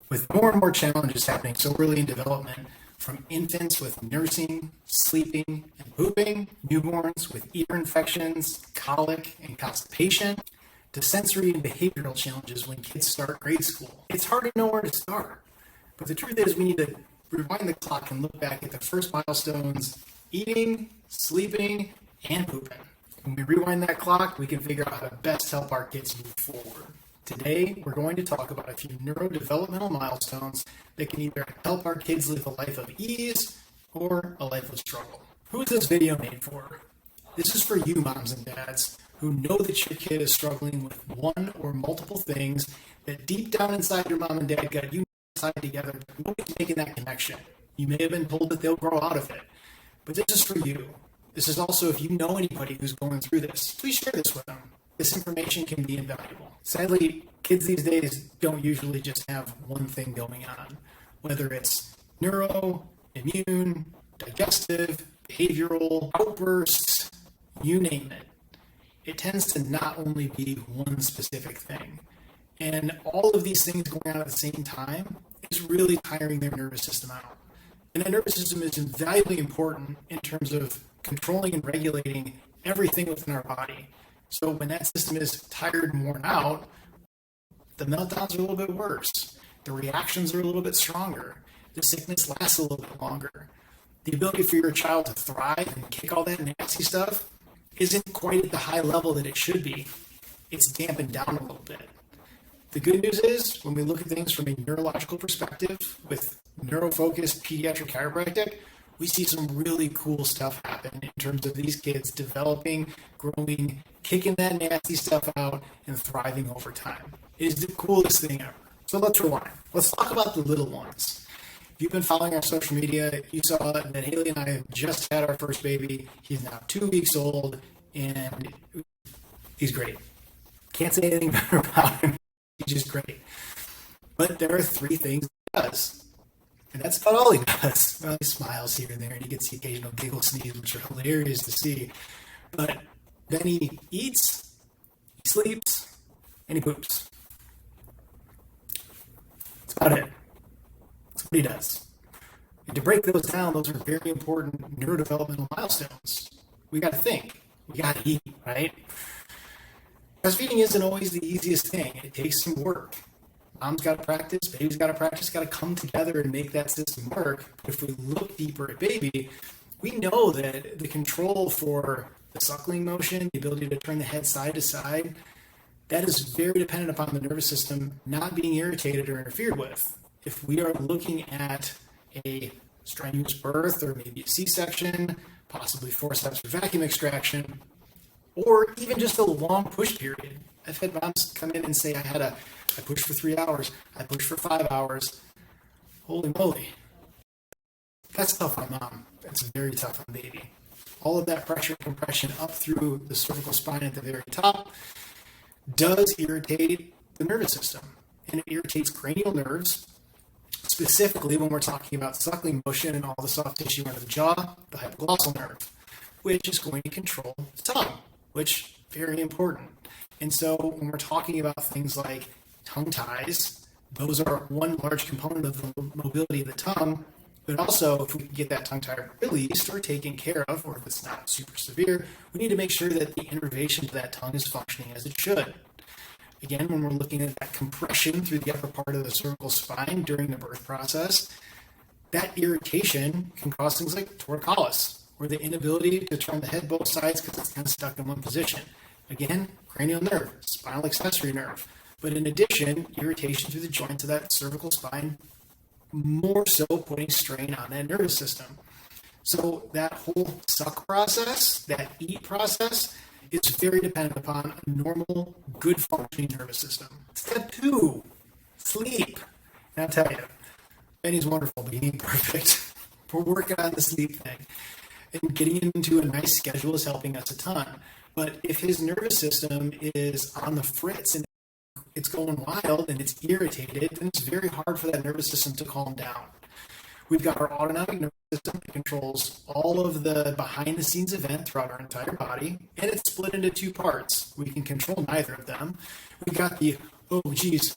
With more and more challenges happening so early in development, from infants with nursing, sleeping, and pooping, newborns with ear infections, colic, and constipation, to sensory and behavioral challenges when kids start grade school. It's hard to know where to start, but the truth is we need to rewind the clock and look back at the first milestones: eating, sleeping, and pooping. When we rewind that clock, we can figure out how to best help our kids move forward. Today, we're going to talk about a few neurodevelopmental milestones that can either help our kids live a life of ease or a life of struggle. Who is this video made for? This is for you, moms and dads, who know that your kid is struggling with one or multiple things that deep down inside your mom and dad got you tied together, but nobody's making that connection. You may have been told that they'll grow out of it, but this is for you. This is also if you know anybody who's going through this, please share this with them. This information can be invaluable. Sadly, kids these days don't usually just have one thing going on, whether it's neuro, immune, digestive, behavioral, outbursts, you name it. It tends to not only be one specific thing. And all of these things going on at the same time is really tiring their nervous system out. And the nervous system is invaluably important in terms of controlling and regulating everything within our body. So when that system is tired and worn out, the meltdowns are a little bit worse. The reactions are a little bit stronger. The sickness lasts a little bit longer. The ability for your child to thrive and kick all that nasty stuff isn't quite at the high level that it should be. It's dampened down a little bit. The good news is, when we look at things from a neurological perspective with neurofocused pediatric chiropractic, we see some really cool stuff happen in terms of these kids developing, growing, kicking that nasty stuff out, and thriving over time. It is the coolest thing ever. So let's rewind. Let's talk about the little ones. If you've been following our social media, you saw that Haley and I have just had our first baby. He's now 2 weeks old, and he's great. Can't say anything better about him. He's just great. But there are 3 things he does. And that's about all he does. Well, he smiles here and there, and he gets the occasional giggle sneeze, which are hilarious to see. But then he eats, he sleeps, and he poops. That's about it. That's what he does. And to break those down, those are very important neurodevelopmental milestones. We got to think. We got to eat, right? Breastfeeding isn't always the easiest thing. It takes some work. Mom's got to practice, baby's got to practice, got to come together and make that system work. But if we look deeper at baby, we know that the control for the suckling motion, the ability to turn the head side to side, that is very dependent upon the nervous system not being irritated or interfered with. If we are looking at a strenuous birth or maybe a C-section, possibly forceps or vacuum extraction, or even just a long push period. I've had moms come in and say, I pushed for 3 hours, I pushed for 5 hours. Holy moly. That's tough on mom. That's very tough on baby. All of that pressure and compression up through the cervical spine at the very top does irritate the nervous system. And it irritates cranial nerves, specifically when we're talking about suckling motion and all the soft tissue under the jaw, the hypoglossal nerve, which is going to control the tongue, which is very important. And so when we're talking about things like tongue ties, those are one large component of the mobility of the tongue, but also if we can get that tongue tie released or taken care of, or if it's not super severe, we need to make sure that the innervation to that tongue is functioning as it should. Again, when we're looking at that compression through the upper part of the cervical spine during the birth process, that irritation can cause things like torticollis, or the inability to turn the head both sides because it's kind of stuck in one position. Again, cranial nerve, spinal accessory nerve. But in addition, irritation through the joints of that cervical spine, more so putting strain on that nervous system. So that whole suck process, that eat process, is very dependent upon a normal, good functioning nervous system. Step 2, sleep. And I'll tell you, Benny's wonderful, but he ain't perfect. We're working on the sleep thing. And getting into a nice schedule is helping us a ton. But if his nervous system is on the fritz and it's going wild and it's irritated, then it's very hard for that nervous system to calm down. We've got our autonomic nervous system that controls all of the behind-the-scenes event throughout our entire body, and it's split into 2 parts. We can control neither of them. We've got the, oh geez,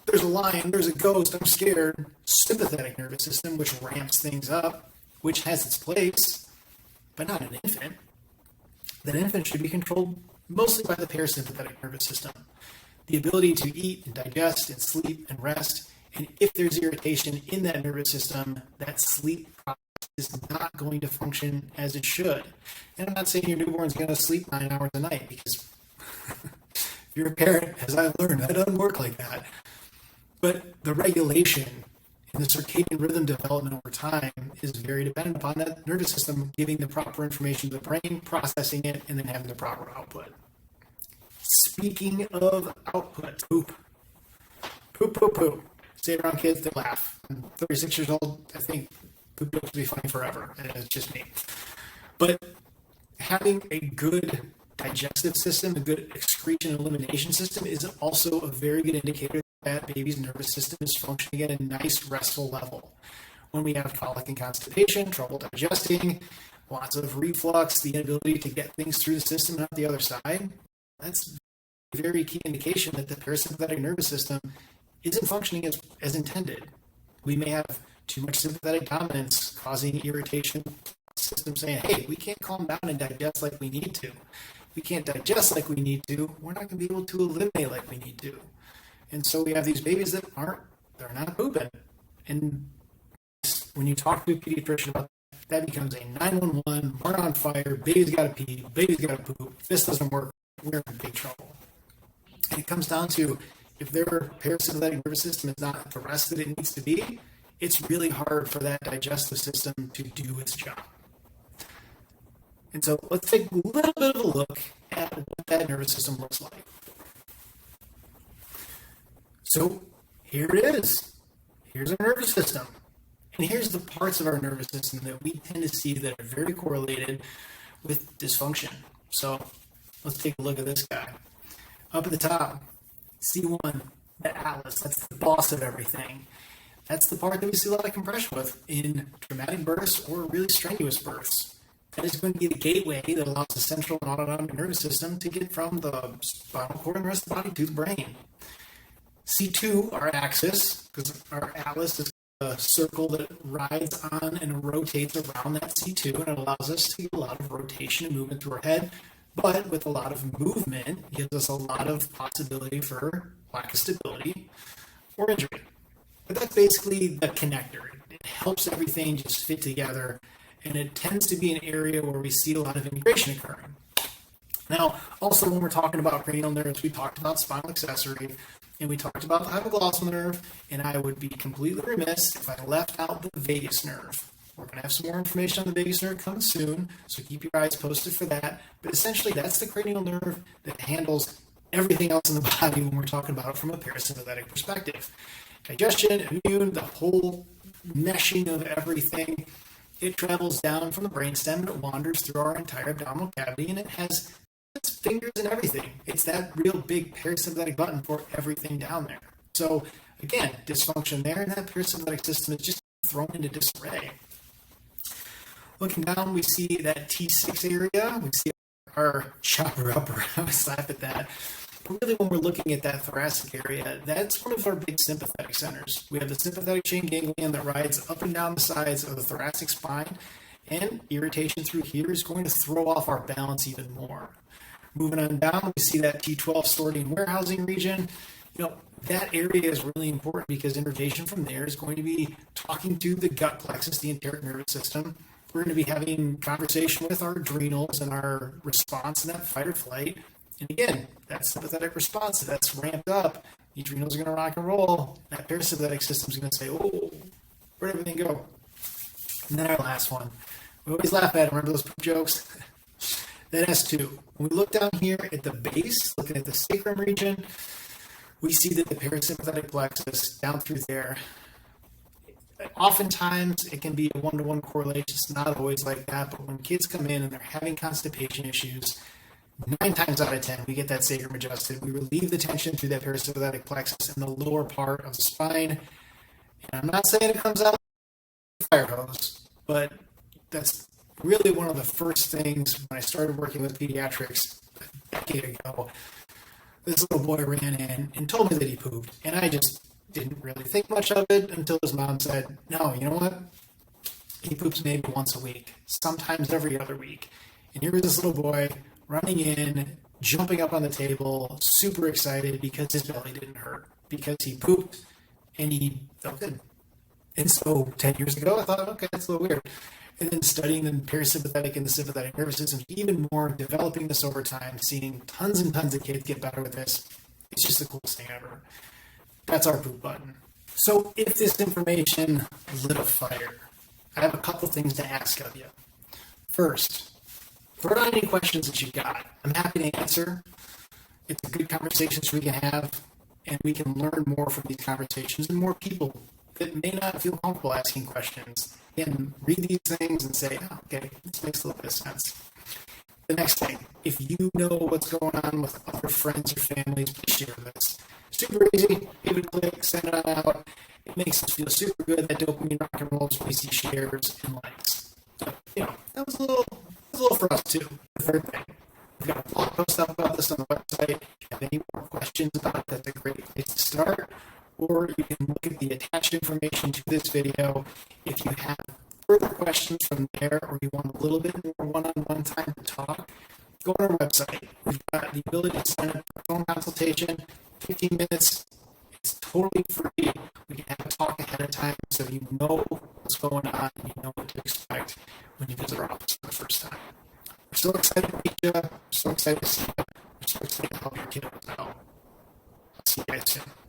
there's a lion, there's a ghost, I'm scared. Sympathetic nervous system, which ramps things up, which has its place, but not an infant. That infant should be controlled mostly by the parasympathetic nervous system. The ability to eat and digest and sleep and rest. And if there's irritation in that nervous system, that sleep process is not going to function as it should. And I'm not saying your newborn's going to sleep 9 hours a night, because if you're a parent, as I've learned, that doesn't work like that. But the regulation and the circadian rhythm development over time is very dependent upon that nervous system giving the proper information to the brain, processing it, and then having the proper output. Speaking of output, poop. Poop, poop, poop. Say it around kids, they laugh. I'm 36 years old, I think poop jokes will be funny forever, and it's just me. But having a good digestive system, a good excretion and elimination system is also a very good indicator that baby's nervous system is functioning at a nice restful level. When we have colic and constipation, trouble digesting, lots of reflux, the inability to get things through the system and out the other side, that's a very key indication that the parasympathetic nervous system isn't functioning as intended. We may have too much sympathetic dominance causing irritation, system saying, hey, we can't calm down and digest like we need to. We can't digest like we need to. We're not going to be able to eliminate like we need to. And so we have these babies that they're not pooping. And when you talk to a pediatrician about that, becomes a 911, we're on fire, baby's got to pee, baby's got to poop. If this doesn't work, we're in big trouble. And it comes down to, if their parasympathetic nervous system is not at the rest that it needs to be, it's really hard for that digestive system to do its job. And so let's take a little bit of a look at what that nervous system looks like. So here it is. Here's our nervous system. And here's the parts of our nervous system that we tend to see that are very correlated with dysfunction. So let's take a look at this guy. Up at the top, C1, the atlas, that's the boss of everything. That's the part that we see a lot of compression with in traumatic births or really strenuous births. That is going to be the gateway that allows the central and autonomic nervous system to get from the spinal cord and the rest of the body to the brain. C2, our axis, because our atlas is a circle that rides on and rotates around that C2, and it allows us to get a lot of rotation and movement through our head, but with a lot of movement, gives us a lot of possibility for lack of stability or injury. But that's basically the connector. It helps everything just fit together, and it tends to be an area where we see a lot of integration occurring. Now, also when we're talking about cranial nerves, we talked about spinal accessory, and we talked about the hypoglossal nerve, and I would be completely remiss if I left out the vagus nerve. We're going to have some more information on the vagus nerve coming soon, so keep your eyes posted for that. But essentially, that's the cranial nerve that handles everything else in the body when we're talking about it from a parasympathetic perspective. Digestion, immune, the whole meshing of everything. It travels down from the brainstem and it wanders through our entire abdominal cavity, and it has its fingers and everything. It's that real big parasympathetic button for everything down there. So again, dysfunction there, and that parasympathetic system is just thrown into disarray. Looking down, we see that T6 area. We see our chopper upper. I always laugh at that. But really, when we're looking at that thoracic area, that's one of our big sympathetic centers. We have the sympathetic chain ganglion that rides up and down the sides of the thoracic spine, and irritation through here is going to throw off our balance even more. Moving on down, we see that T12 sorting warehousing region. That area is really important because innervation from there is going to be talking to the gut plexus, the enteric nervous system. We're going to be having conversation with our adrenals and our response in that fight or flight. And again, that sympathetic response that's ramped up, the adrenals are going to rock and roll. That parasympathetic system is going to say, oh, where'd everything go? And then our last one. We always laugh at it. Remember those poop jokes? Then S2. When we look down here at the base, looking at the sacrum region, we see that the parasympathetic plexus down through there, oftentimes it can be a one-to-one correlation. It's not always like that, but when kids come in and they're having constipation issues, 9 times out of 10, we get that sacrum adjusted. We relieve the tension through that parasympathetic plexus in the lower part of the spine. And I'm not saying it comes out like a fire hose, but that's really one of the first things when I started working with pediatrics a decade ago. This little boy ran in and told me that he pooped. And I just Didn't really think much of it until his mom said, no, you know what? He poops maybe once a week, sometimes every other week. And here was this little boy running in, jumping up on the table, super excited because his belly didn't hurt, because he pooped and he felt good. And so 10 years ago, I thought, okay, that's a little weird. And then studying the parasympathetic and the sympathetic nervous systems even more, developing this over time, seeing tons and tons of kids get better with this. It's just the coolest thing ever. That's our poop button. So if this information lit a fire, I have a couple things to ask of you. First, throw out any questions that you got. I'm happy to answer. It's a good conversation we can have, and we can learn more from these conversations, and more people that may not feel comfortable asking questions can read these things and say, oh, okay, this makes a little bit of sense. The next thing, if you know what's going on with other friends or families, please share this. Super easy, give it a click, send it on out. It makes us feel super good. That dopamine rock and rolls, we see shares and likes. So, that was a little for us too. The third thing, we've got a blog post up about this on the website. If you have any more questions about it, that's a great place to start. Or you can look at the attached information to this video. If you have further questions from there, or you want a little bit more one-on-one time to talk, go on our website. We've got the ability to sign up for a phone consultation, 15 minutes. It's totally free. We can have a talk ahead of time so you know what's going on and you know what to expect when you visit our office for the first time. We're so excited to meet you. We're so excited to see you. We're so excited to help your kiddos out. I'll see you guys soon.